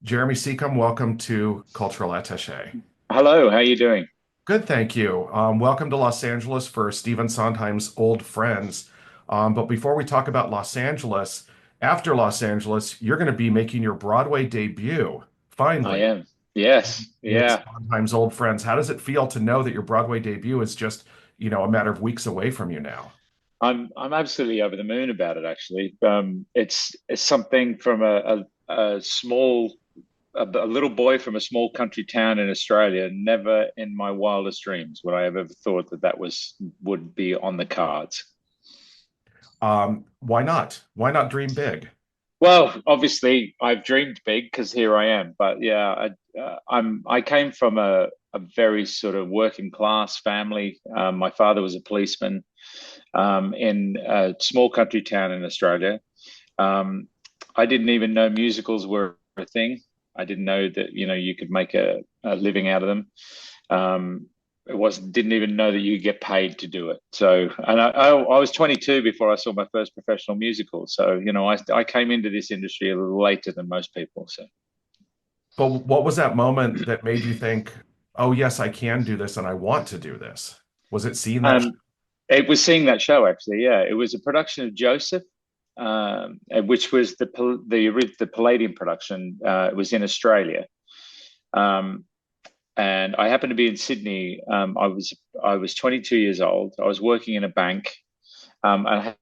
Jeremy Secomb, welcome to Cultural Attaché. Hello, how are you doing? Good, thank you. Welcome to Los Angeles for Stephen Sondheim's Old Friends. But before we talk about Los Angeles, after Los Angeles, you're going to be making your Broadway debut, I finally, am. Yes, with yeah. Sondheim's Old Friends. How does it feel to know that your Broadway debut is just, a matter of weeks away from you now? I'm absolutely over the moon about it, actually. It's something from a small a little boy from a small country town in Australia. Never in my wildest dreams would I have ever thought that would be on the cards. Why not? Why not dream big? Well, obviously, I've dreamed big because here I am. But yeah, I came from a very sort of working class family. My father was a policeman in a small country town in Australia. Um, I didn't even know musicals were a thing. I didn't know that you could make a living out of them. It wasn't didn't even know that you get paid to do it. So, and I was 22 before I saw my first professional musical. So, I came into this industry a little later than most people. So, But what was that moment that made you think, oh, yes, I can do this and I want to do this? Was it seeing that? um, it was seeing that show actually. Yeah, it was a production of Joseph, which was the Palladium production. It was in Australia. Um, and I happened to be in Sydney. I was 22 years old. I was working in a bank. I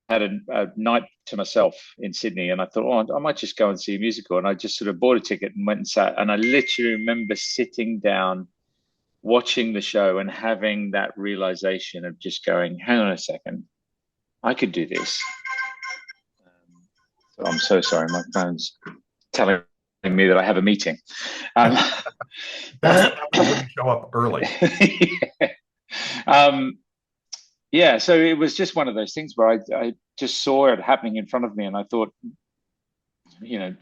had a night to myself in Sydney, and I thought, oh, I might just go and see a musical. And I just sort of bought a ticket and went and sat. And I literally remember sitting down, watching the show, and having that realization of just going, hang on a second, I could do this. So I'm so sorry, my phone's telling me that I have a meeting. Um, That's what happens when you show up early. yeah. Um, yeah, so it was just one of those things where I just saw it happening in front of me, and I thought,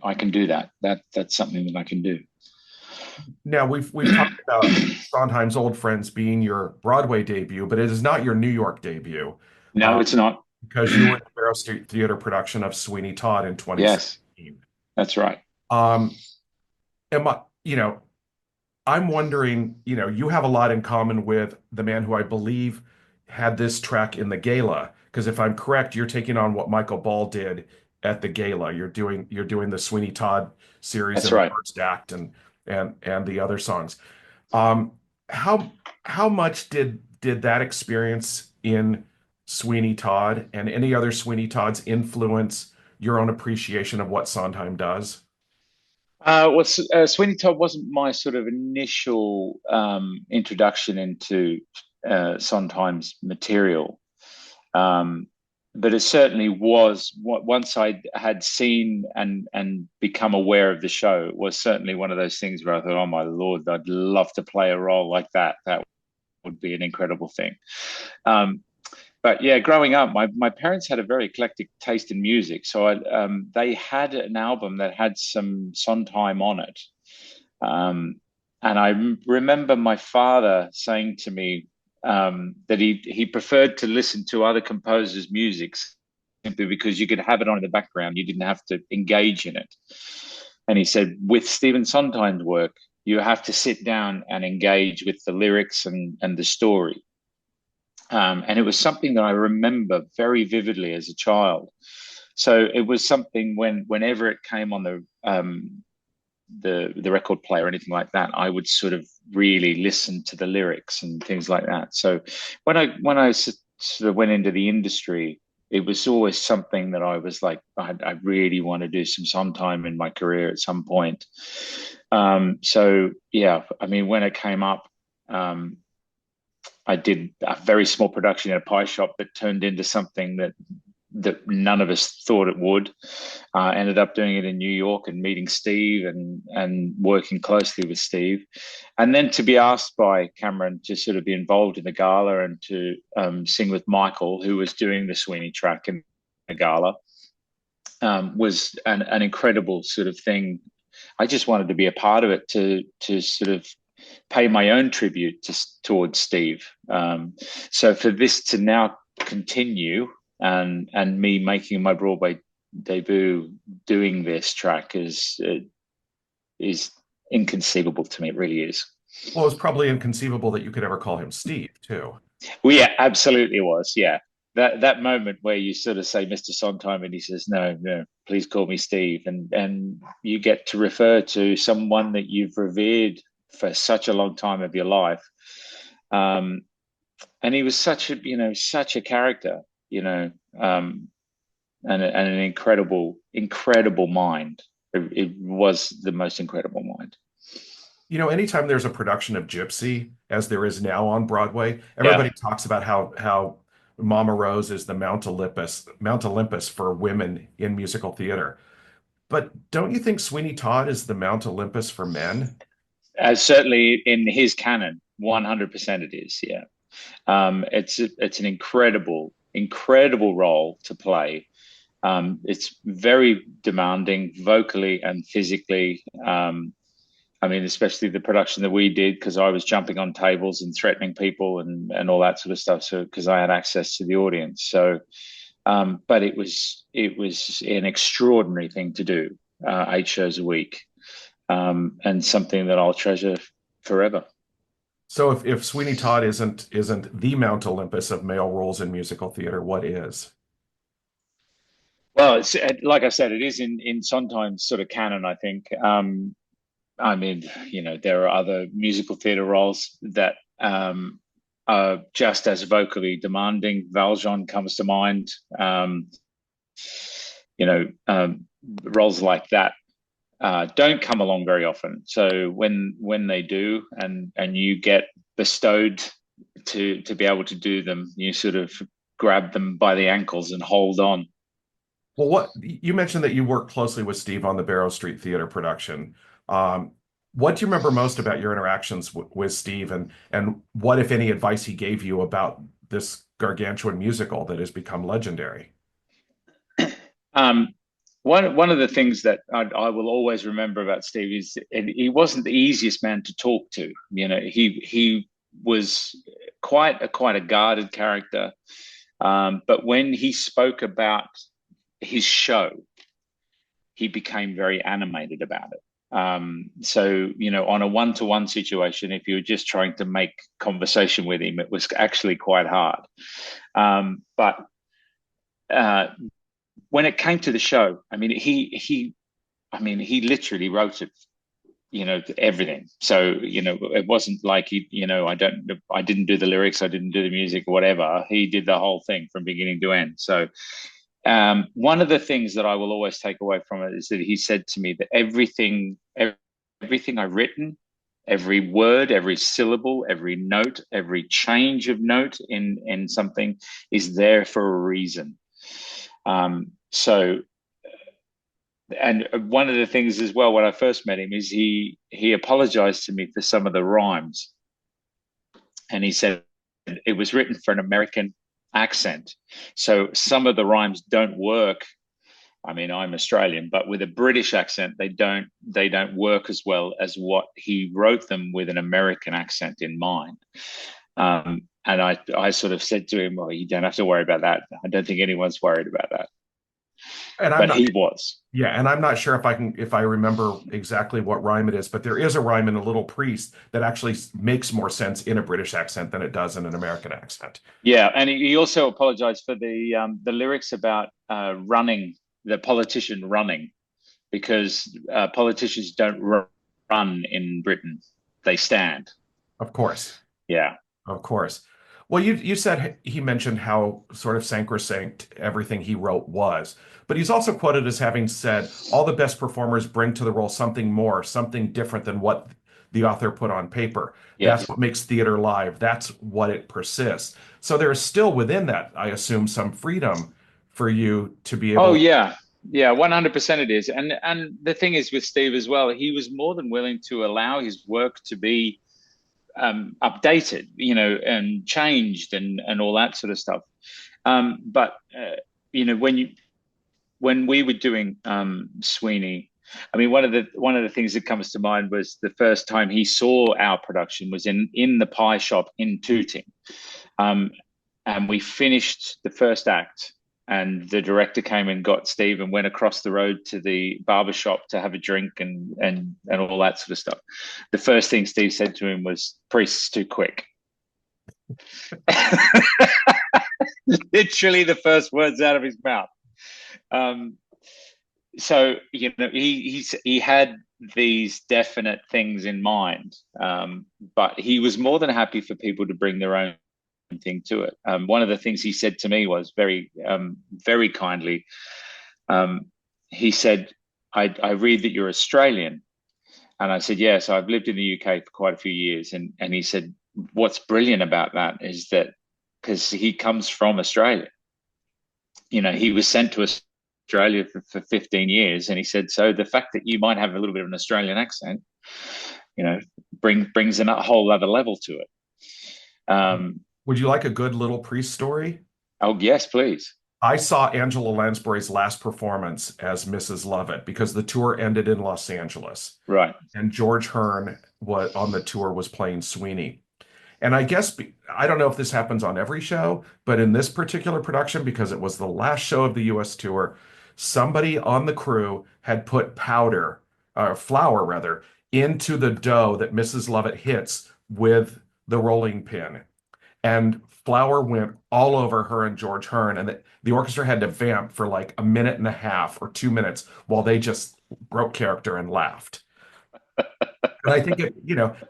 I can do that. That's something that I can do. Now we've talked about Sondheim's Old Friends being your Broadway debut, but it is not your New York debut, No, uh, it's not. because you were in the Barrow Street Theater production of Sweeney Todd in Yes, 2016. that's right. Um, am I, I'm wondering, you have a lot in common with the man who I believe had this track in the gala. Because if I'm correct, you're taking on what Michael Ball did at the gala. You're doing the Sweeney Todd series That's in the right. first act and the other songs. Um, how much did that experience in Sweeney Todd and any other Sweeney Todds influence your own appreciation of what Sondheim does? Sweeney Todd wasn't my sort of initial introduction into Sondheim's material. Um, but it certainly was once I had seen and become aware of the show, it was certainly one of those things where I thought, oh my Lord, I'd love to play a role like that. That would be an incredible thing. Um, but yeah, growing up, my parents had a very eclectic taste in music. So they had an album that had some Sondheim on it. Um, and remember my father saying to me that he preferred to listen to other composers' music simply because you could have it on in the background. You didn't have to engage in it. And he said, with Stephen Sondheim's work, you have to sit down and engage with the lyrics and the story. And it was something that I remember very vividly as a child. So it was something whenever it came on the record player or anything like that, I would sort of really listen to the lyrics and things like that. So when I sort of went into the industry, it was always something that I was like, I really want to do some time in my career at some point. So yeah, I mean, when it came up, um, I did a very small production in a pie shop that turned into something that none of us thought it would. Ended up doing it in New York and meeting Steve and working closely with Steve, and then to be asked by Cameron to sort of be involved in the gala and to sing with Michael, who was doing the Sweeney track in the gala, was an incredible sort of thing. I just wanted to be a part of it to sort of pay my own tribute towards Steve. So for this to now continue and me making my Broadway debut doing this track is inconceivable to me. It really is. Well, it's probably inconceivable that you could ever call him Steve, too. Well, yeah, absolutely was. Yeah. That moment where you sort of say Mr. Sondheim and he says, no, no, please call me Steve. And you get to refer to someone that you've revered for such a long time of your life. Um, and he was such a character, you know, and an incredible mind. It was the most incredible mind. Anytime there's a production of Gypsy, as there is now on Broadway, Yeah. everybody talks about how Mama Rose is the Mount Olympus for women in musical theater. But don't you think Sweeney Todd is the Mount Olympus for men? Certainly in his canon, 100% it is. Yeah. It's an incredible role to play. It's very demanding vocally and physically. I mean, especially the production that we did, because I was jumping on tables and threatening people and all that sort of stuff. So because I had access to the audience. So, but it was an extraordinary thing to do, 8 shows a week, and something that I'll treasure forever. So if Sweeney Todd isn't the Mount Olympus of male roles in musical theater, what is? Well, it's like I said, it is in Sondheim's sort of canon, I think. I mean, there are other musical theatre roles that are just as vocally demanding. Valjean comes to mind. You know, roles like that don't come along very often. So when they do, and you get bestowed to be able to do them, you sort of grab them by the ankles and hold on. Well, what you mentioned that you worked closely with Steve on the Barrow Street Theater production. Um, what do you remember most about your interactions with Steve, and what, if any, advice he gave you about this gargantuan musical that has become legendary? Um, one of the things that I will always remember about Steve is he wasn't the easiest man to talk to. He was quite a guarded character, but when he spoke about his show, he became very animated about it. So, on a one-to-one situation, if you were just trying to make conversation with him, it was actually quite hard. But uh, when it came to the show, I mean, he literally wrote it, everything. So, it wasn't like I didn't do the lyrics, I didn't do the music or whatever. He did the whole thing from beginning to end. So, one of the things that I will always take away from it is that he said to me that everything I've written, every word, every syllable, every note, every change of note in something is there for a reason. So, and one of the things as well when I first met him is he apologized to me for some of the rhymes, and he said it was written for an American accent. So some of the rhymes don't work. I mean, I'm Australian, but with a British accent, they don't work as well as what he wrote them with an American accent in mind. And I sort of said to him, well, you don't have to worry about that. I don't think anyone's worried about that. And I'm But not he was. Yeah, and I'm not sure if I remember exactly what rhyme it is, but there is a rhyme in A Little Priest that actually makes more sense in a British accent than it does in an American accent. Yeah, and he also apologized for the lyrics about running, the politician running, because politicians don't run in Britain; they stand. Of course. Yeah. Of course. Well, you said he mentioned how sort of sacrosanct everything he wrote was, but he's also quoted as having said, all the best performers bring to the role something more, something different than what the author put on paper. Yeah. That's what makes theater live. That's what it persists. So there is still within that, I assume, some freedom for you to be Oh able. yeah. Yeah, 100% it is. And the thing is with Steve as well, he was more than willing to allow his work to be updated, and changed and all that sort of stuff. But when we were doing Sweeney, I mean, one of the things that comes to mind was the first time he saw our production was in the pie shop in Tooting, um, and we finished the first act, and the director came and got Steve and went across the road to the barber shop to have a drink and all that sort of stuff. The first thing Steve said to him was, "Priest's too quick." Literally the first words out of his mouth. Um, so he had these definite things in mind, but he was more than happy for people to bring their own thing to it. One of the things he said to me was very kindly. He said, I read that you're Australian. And I said, yes, I've lived in the UK for quite a few years. And he said, what's brilliant about that is that because he comes from Australia, he was sent to Australia for 15 years. And he said, so the fact that you might have a little bit of an Australian accent, brings a whole other level to it. Would you like a good little Priest story? Oh, yes, please. I saw Angela Lansbury's last performance as Mrs. Lovett because the tour ended in Los Angeles. Right. And George Hearn on the tour was playing Sweeney. And I guess I don't know if this happens on every show, but in this particular production, because it was the last show of the US tour, somebody on the crew had put flour rather, into the dough that Mrs. Lovett hits with the rolling pin. And flour went all over her and George Hearn, and the orchestra had to vamp for like a minute and a half or 2 minutes while they just broke character and laughed. And I think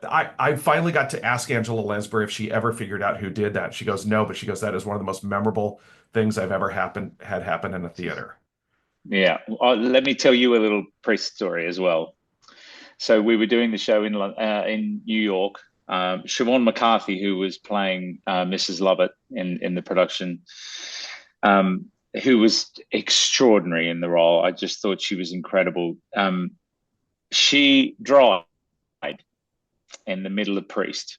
I finally got to ask Angela Lansbury if she ever figured out who did that. She goes, no, but she goes, that is one of the most memorable things I've ever had happen in a theater. Yeah. Let me tell you a little Priest story as well. So we were doing the show in New York. Siobhan McCarthy, who was playing Mrs. Lovett in the production, who was extraordinary in the role. I just thought she was incredible. She died in the middle of Priest.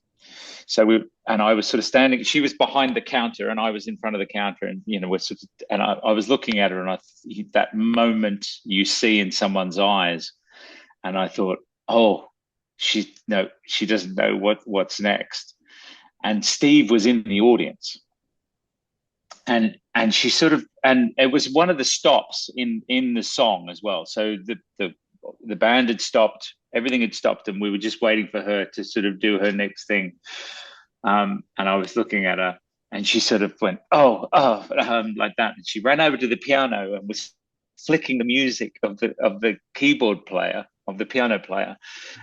So I was sort of standing. She was behind the counter, and I was in front of the counter, and we're sort of, and I was looking at her, and that moment you see in someone's eyes, and I thought, oh, she doesn't know what's next. And Steve was in the audience, and she sort of, and it was one of the stops in the song as well. So the band had stopped, everything had stopped, and we were just waiting for her to sort of do her next thing. And I was looking at her, and she sort of went, like that. And she ran over to the piano and was flicking the music of the keyboard player, of the piano player.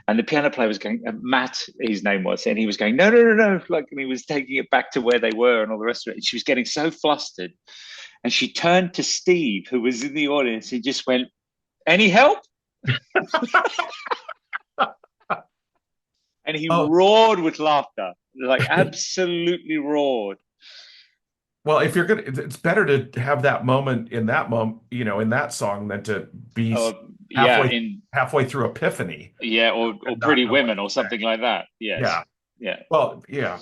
And the piano player was going, Matt, his name was, and he was going, no, no, no, no. Like, and he was taking it back to where they were and all the rest of it. And she was getting so flustered. And she turned to Steve, who was in the audience. He just went, any help? And he roared with laughter, like absolutely roared. Well, if you're gonna, it's better to have that moment, in that song than to be halfway through Epiphany. Yeah, or Pretty Women or something like that. Yes. Yeah. Yeah. Well, yeah.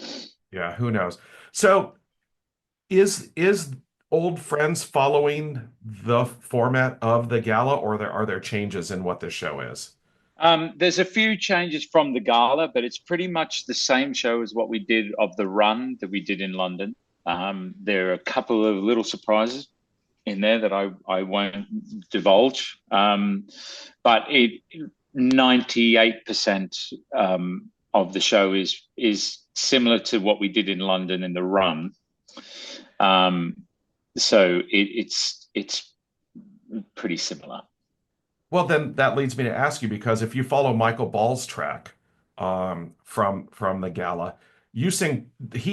Yeah, who knows? So is Old Friends following the format of the gala, or are there changes in what this show is? There's a few changes from the gala, but it's pretty much the same show as what we did of the run that we did in London. There are a couple of little surprises in there that I won't divulge. But 98% of the show is similar to what we did in London in the run. So it's pretty similar. Well, then that leads me to ask you, because if you follow Michael Ball's track from the gala, he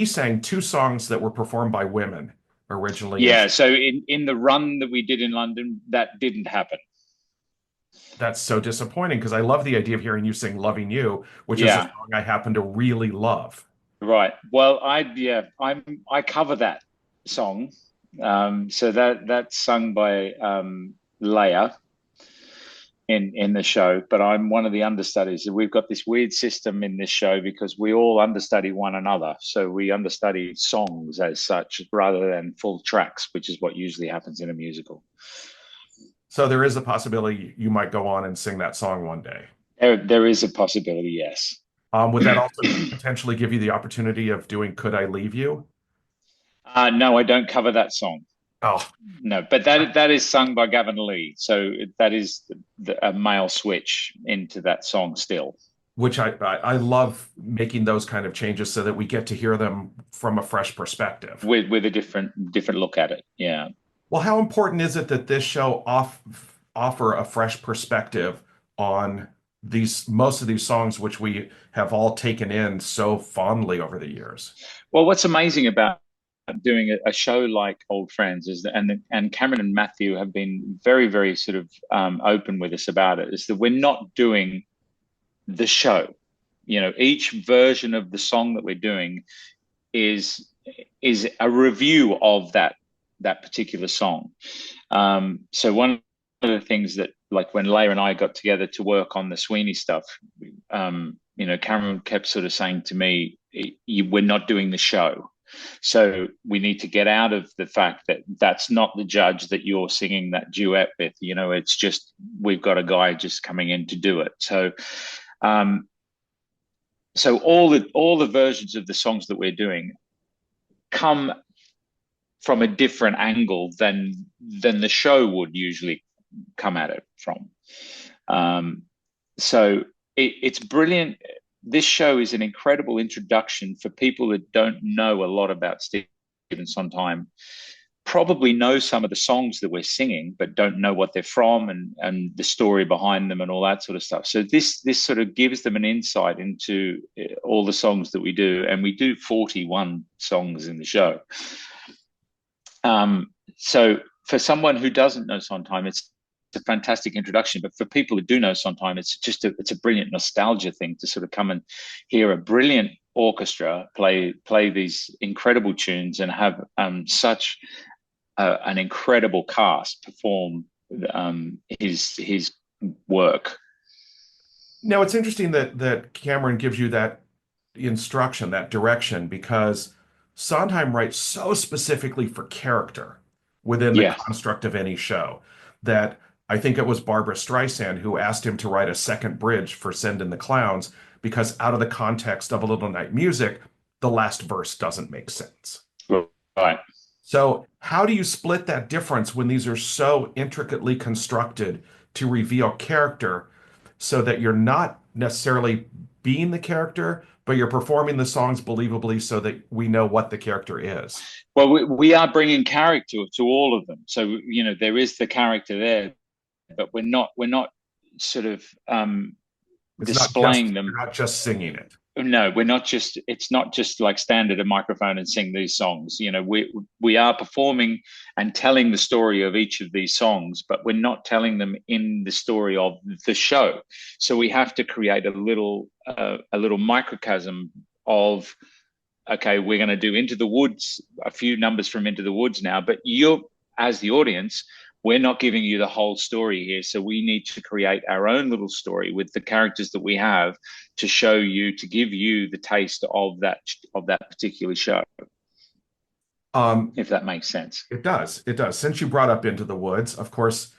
sang two songs that were performed by women originally. Yeah, so in the run that we did in London, that didn't happen. That's so disappointing, because I love the idea of hearing you sing "Loving You," which is a song I happen to really love. Right. Well, I cover that song. So that's sung by Leia in the show, but I'm one of the understudies. We've got this weird system in this show because we all understudy one another. So we understudy songs as such rather than full tracks, which is what usually happens in a musical. So there is a possibility you might go on and sing that song one day. There is a possibility, yes. Would that also potentially give you the opportunity of doing "Could I Leave You"? No, I don't cover that song. Oh, No, but that is sung by Gavin Lee, so that is a male switch into that song still, which I love making those kind of changes so that we get to hear them from a fresh perspective. with a different look at it. Yeah. Well, how important is it that this show offer a fresh perspective on these most of these songs, which we have all taken in so fondly over the years? Well, what's amazing about doing a show like Old Friends is that, and Cameron and Matthew have been very, very sort of open with us about it, is that we're not doing the show. You know, each version of the song that we're doing is is a review of that particular song. So one of the things that, like when Leia and I got together to work on the Sweeney stuff, Cameron kept sort of saying to me, "We're not doing the show." So we need to get out of the fact that that's not the judge that you're singing that duet with. You know, it's just we've got a guy just coming in to do it. Um, so all the versions of the songs that we're doing come from a different angle than the show would usually come at it from. Um, so it's brilliant. This show is an incredible introduction for people that don't know a lot about Stephen Sondheim. Probably know some of the songs that we're singing, but don't know what they're from and the story behind them and all that sort of stuff. So this sort of gives them an insight into all the songs that we do, and we do 41 songs in the show. So for someone who doesn't know Sondheim, it's a fantastic introduction. But for people who do know Sondheim, it's a brilliant nostalgia thing to sort of come and hear a brilliant orchestra play these incredible tunes and have such an incredible cast perform his work. Now, it's interesting that Cameron gives you that instruction, that direction, because Sondheim writes so specifically for character within the Yeah. construct of any show that I think it was Barbara Streisand who asked him to write a second bridge for Send in the Clowns because out of the context of A Little Night Music, the last verse doesn't make sense. Right. So, how do you split that difference when these are so intricately constructed to reveal character so that you're not necessarily being the character, but you're performing the songs believably so that we know what the character is? Well, we are bringing character to all of them. So, there is the character there, but we're not sort of It's not displaying just, you're them. not just singing it. No, we're not just. It's not just like stand at a microphone and sing these songs. We are performing and telling the story of each of these songs, but we're not telling them in the story of the show. So we have to create a little microcosm of, okay, we're going to do Into the Woods, a few numbers from Into the Woods now, but you're, as the audience, we're not giving you the whole story here. So we need to create our own little story with the characters that we have to show you, to give you the taste of that particular show, Um, if that makes sense. it does. It does. Since you brought up Into the Woods, of course,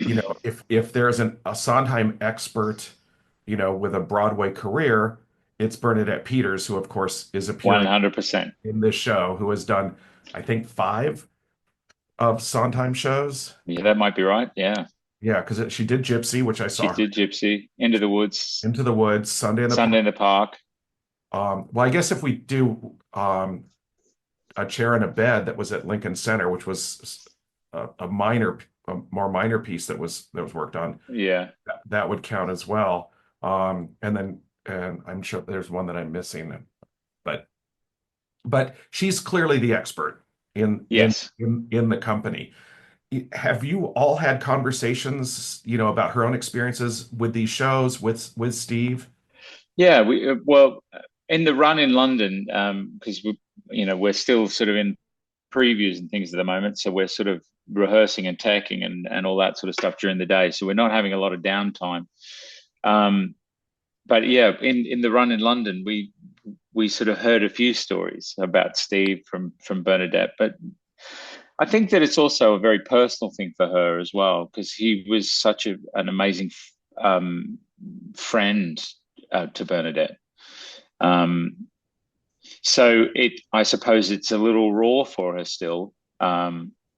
if there's a Sondheim expert, with a Broadway career, it's Bernadette Peters, who of course is appearing 100%. in this show, who has done, I think, five of Sondheim shows. Yeah, that might be right. Yeah. Yeah, because she did Gypsy, which I She saw her did Gypsy, Into the Woods, Into the Woods, Sunday in the Sunday Park. in the Park. Well, I guess if we do a chair and a bed that was at Lincoln Center, which was a more minor piece that was worked on, Yeah. that would count as well. And I'm sure there's one that I'm missing, but she's clearly the expert in in Yes. in in the company. Have you all had conversations, about her own experiences with these shows with Steve? Yeah. Well, in the run in London, because we're still sort of in previews and things at the moment. So we're sort of rehearsing and teching and all that sort of stuff during the day. So we're not having a lot of downtime. Um, but yeah, in the run in London, we sort of heard a few stories about Steve from Bernadette, but I think that it's also a very personal thing for her as well because he was such an amazing um, friend to Bernadette. Um, so I suppose it's a little raw for her still.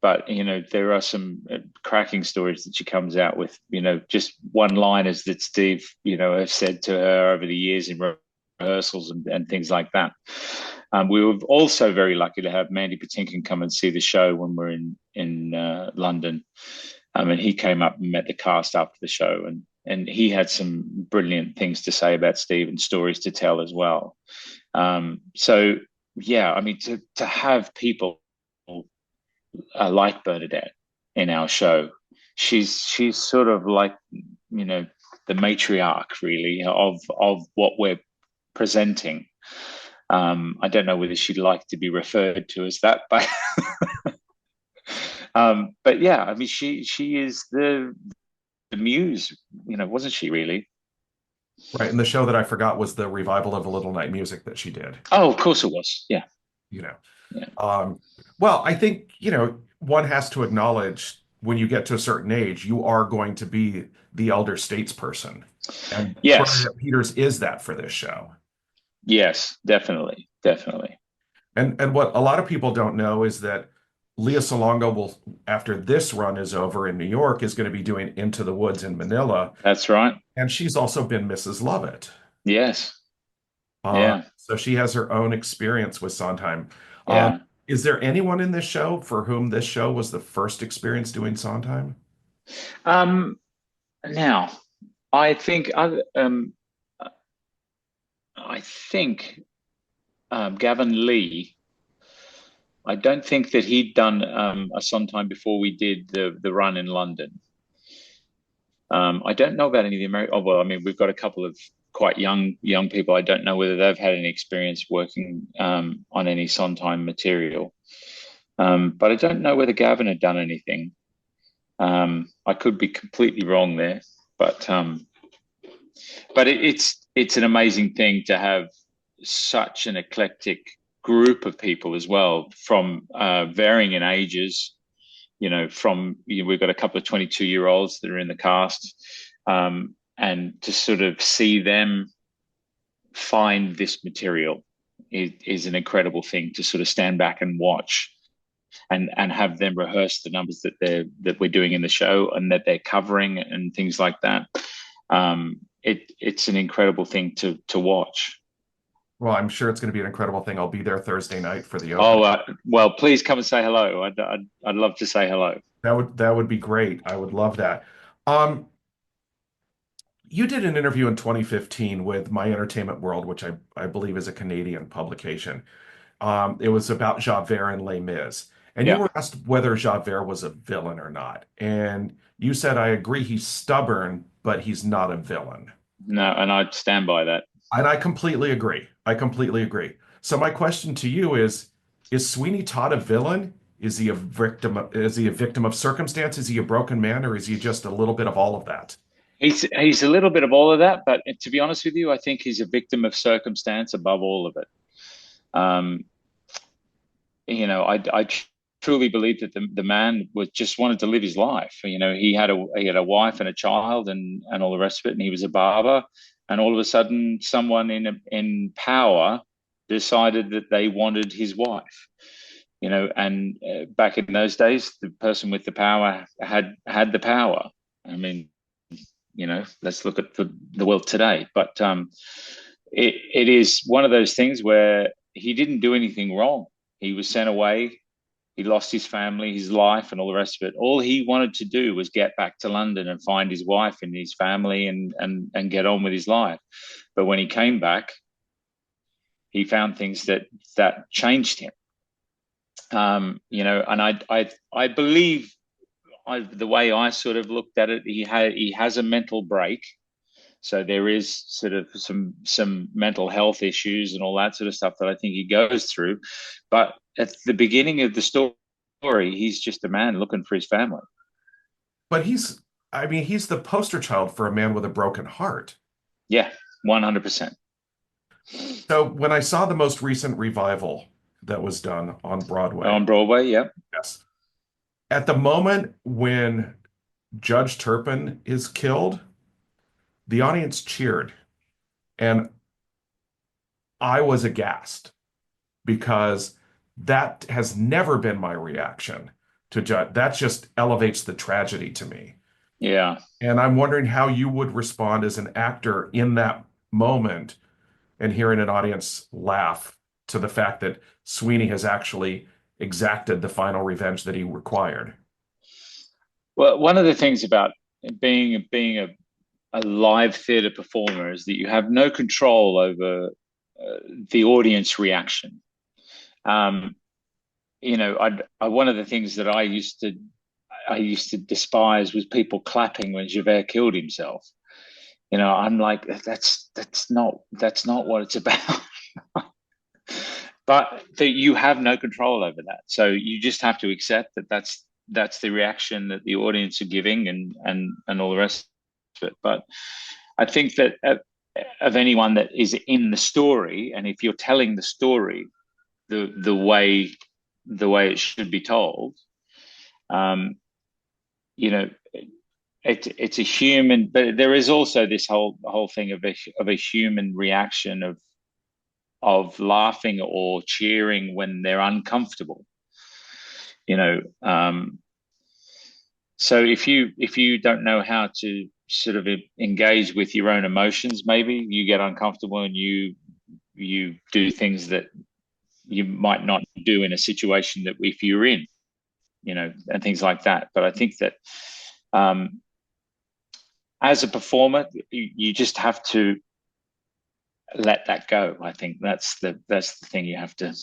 but there are some cracking stories that she comes out with. Just one-liners that Steve has said to her over the years in rehearsals and things like that. We were also very lucky to have Mandy Patinkin come and see the show when we're in London. And he came up and met the cast after the show, and he had some brilliant things to say about Steve and stories to tell as well. So yeah, I mean, to have people like Bernadette in our show, she's sort of like the matriarch really of what we're presenting. I don't know whether she'd like to be referred to as that, but yeah, I mean, she is the muse, wasn't she really? Right. And the show that I forgot was the revival of A Little Night Music that she did, Oh, of course it was. Yeah, you know. yeah, Um, well, I think, one has to acknowledge when you get to a certain age, you are going to be the elder statesperson. And yes, Bernadette Peters is that for this show. yes, definitely, definitely. And what a lot of people don't know is that Leah Salonga will, after this run is over in New York, is going to be doing Into the Woods in Manila. That's right. And she's also been Mrs. Lovett. Yes, yeah, So she has her own experience with Sondheim. Um, yeah. is there anyone in this show for whom this show was the first experience doing Sondheim? Um, Now, I think I think Gavin Lee. I don't think that he'd done a Sondheim before we did the run in London. I don't know about any of the American. Oh, well, I mean, we've got a couple of quite young people. I don't know whether they've had any experience working on any Sondheim material. But I don't know whether Gavin had done anything. I could be completely wrong there, but it's an amazing thing to have such an eclectic group of people as well, from varying in ages. We've got a couple of 22-year-olds that are in the cast, and to sort of see them find this material is an incredible thing to sort of stand back and watch and have them rehearse the numbers that we're doing in the show and that they're covering and things like that. It's an incredible thing to watch. Well, I'm sure it's going to be an incredible thing. I'll be there Thursday night for the Oh, opening. well, please come and say hello. I'd love to say hello. That would be great. I would love that. Um, you did an interview in 2015 with My Entertainment World, which I believe is a Canadian publication. It was about Javert and Les Mis. And you Yeah, were asked whether Javert was a villain or not. And you said, I agree, he's stubborn, but he's not a villain. no, and I'd stand by that. And I completely agree. I completely agree. So my question to you is Sweeney Todd a villain? Is he a victim of circumstance? Is he a broken man, or is he just a little bit of all of that? He's a little bit of all of that, but to be honest with you, I think he's a victim of circumstance above all of it. Um, I truly believe that the man was just wanted to live his life. He had a wife and a child and all the rest of it, and he was a barber. And all of a sudden, someone in power decided that they wanted his wife. And back in those days, the person with the power had the power. I mean, let's look at the world today. But it is one of those things where he didn't do anything wrong. He was sent away. He lost his family, his life, and all the rest of it. All he wanted to do was get back to London and find his wife and his family and get on with his life. But when he came back, he found things that changed him. And I believe the way I sort of looked at it, he has a mental break. So there is sort of some mental health issues and all that sort of stuff that I think he goes through. But at the beginning of the story, he's just a man looking for his family. But I mean, he's the poster child for a man with a broken heart. Yeah, 100%. So when I saw the most recent revival that was done on Broadway, On Broadway, yeah. yes, at the moment when Judge Turpin is killed, the audience cheered. And I was aghast because that has never been my reaction to judge. That just elevates the tragedy to me. Yeah. And I'm wondering how you would respond as an actor in that moment and hearing an audience laugh to the fact that Sweeney has actually exacted the final revenge that he required. Well, one of the things about being a live theater performer is that you have no control over the audience reaction. Um, one of the things that I used to despise was people clapping when Javert killed himself. I'm like, that's not what it's about. But that you have no control over that, so you just have to accept that that's the reaction that the audience are giving, and all the rest of it. But I think that of anyone that is in the story, and if you're telling the story the way it should be told, um, you know, it's a human, but there is also this whole thing of a human reaction of laughing or cheering when they're uncomfortable. You know, so if you don't know how to sort of engage with your own emotions, maybe you get uncomfortable and you do things that you might not do in a situation that if you're in, and things like that. But I think that um, as a performer, you just have to let that go. I think that's the thing you have to.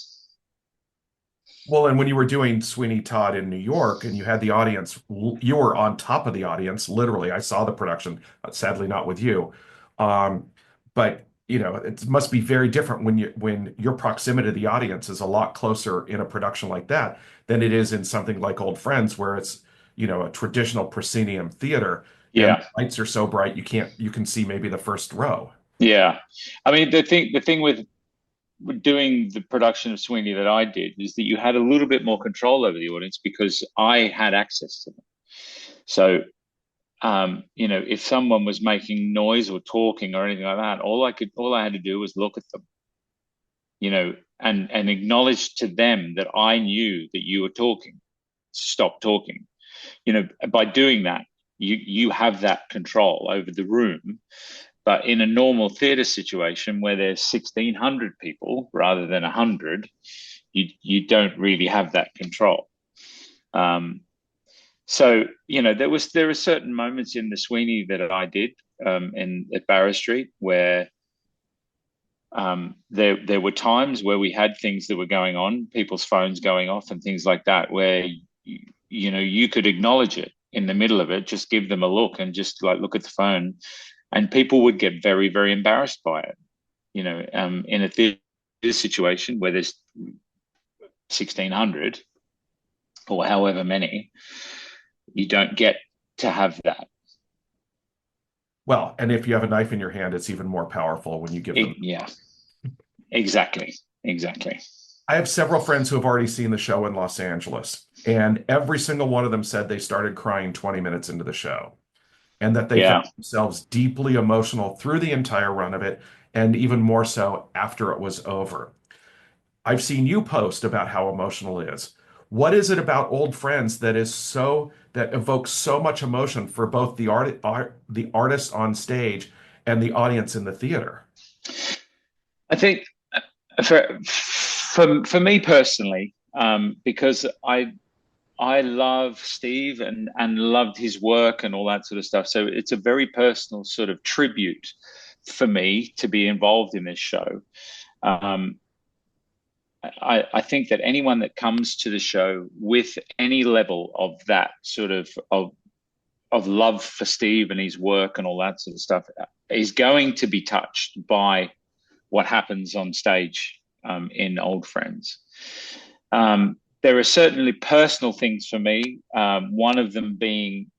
Well, and when you were doing Sweeney Todd in New York and you had the audience, you were on top of the audience, literally. I saw the production, sadly not with you. But it must be very different when your proximity to the audience is a lot closer in a production like that than it is in something like Old Friends, where it's, a traditional proscenium theater and the Yeah, lights are so bright you can see maybe the first row. yeah. I mean, the thing with doing the production of Sweeney that I did is that you had a little bit more control over the audience because I had access to them. So, if someone was making noise or talking or anything like that, all I had to do was look at them, and acknowledge to them that I knew that you were talking. Stop talking. By doing that, you have that control over the room. But in a normal theatre situation where there's 1,600 people rather than 100, you don't really have that control. Um, so there are certain moments in the Sweeney that I did in at Barrow Street where there were times where we had things that were going on, people's phones going off and things like that, where you could acknowledge it in the middle of it, just give them a look and just like look at the phone, and people would get very, very embarrassed by it. In a theatre situation where there's 1,600 or however many, you don't get to have that. Well, and if you have a knife in your hand, it's even more powerful when you give them. Yeah, exactly, exactly. I have several friends who have already seen the show in Los Angeles, and every single one of them said they started crying 20 minutes into the show and that they found Yeah. themselves deeply emotional through the entire run of it, and even more so after it was over. I've seen you post about how emotional it is. What is it about Old Friends that evokes so much emotion for both the artist on stage and the audience in the theater? I think for me personally, because I love Steve and loved his work and all that sort of stuff. So it's a very personal sort of tribute for me to be involved in this show. Um, I think that anyone that comes to the show with any level of that sort of love for Steve and his work and all that sort of stuff is going to be touched by what happens on stage in Old Friends. There are certainly personal things for me. One of them being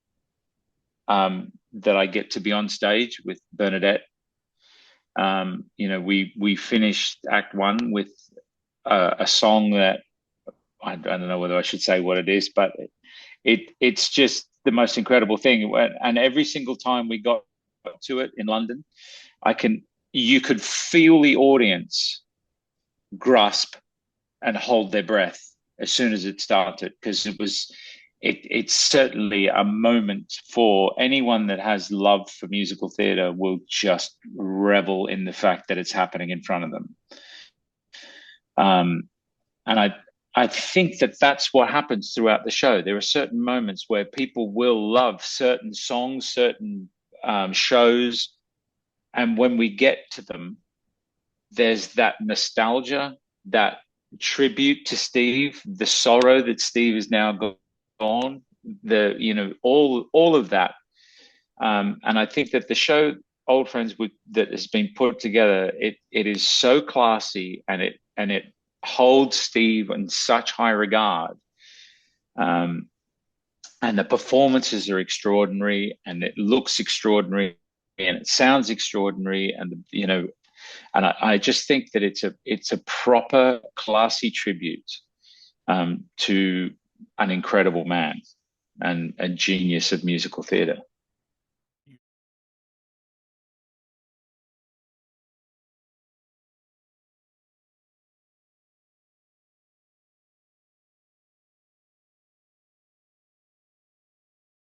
that I get to be on stage with Bernadette. We finished Act One with a song that I don't know whether I should say what it is, but it's just the most incredible thing. And every single time we got to it in London, you could feel the audience grasp and hold their breath as soon as it started, because it's certainly a moment for anyone that has love for musical theatre will just revel in the fact that it's happening in front of them. Um, and I think that that's what happens throughout the show. There are certain moments where people will love certain songs, certain shows, and when we get to them, there's that nostalgia, that tribute to Steve, the sorrow that Steve is now gone, the all of that. And I think that the show Old Friends that has been put together, it is so classy, and it holds Steve in such high regard. Um, and the performances are extraordinary, and it looks extraordinary, and it sounds extraordinary, and and I just think that it's a proper classy tribute to an incredible man and a genius of musical theatre.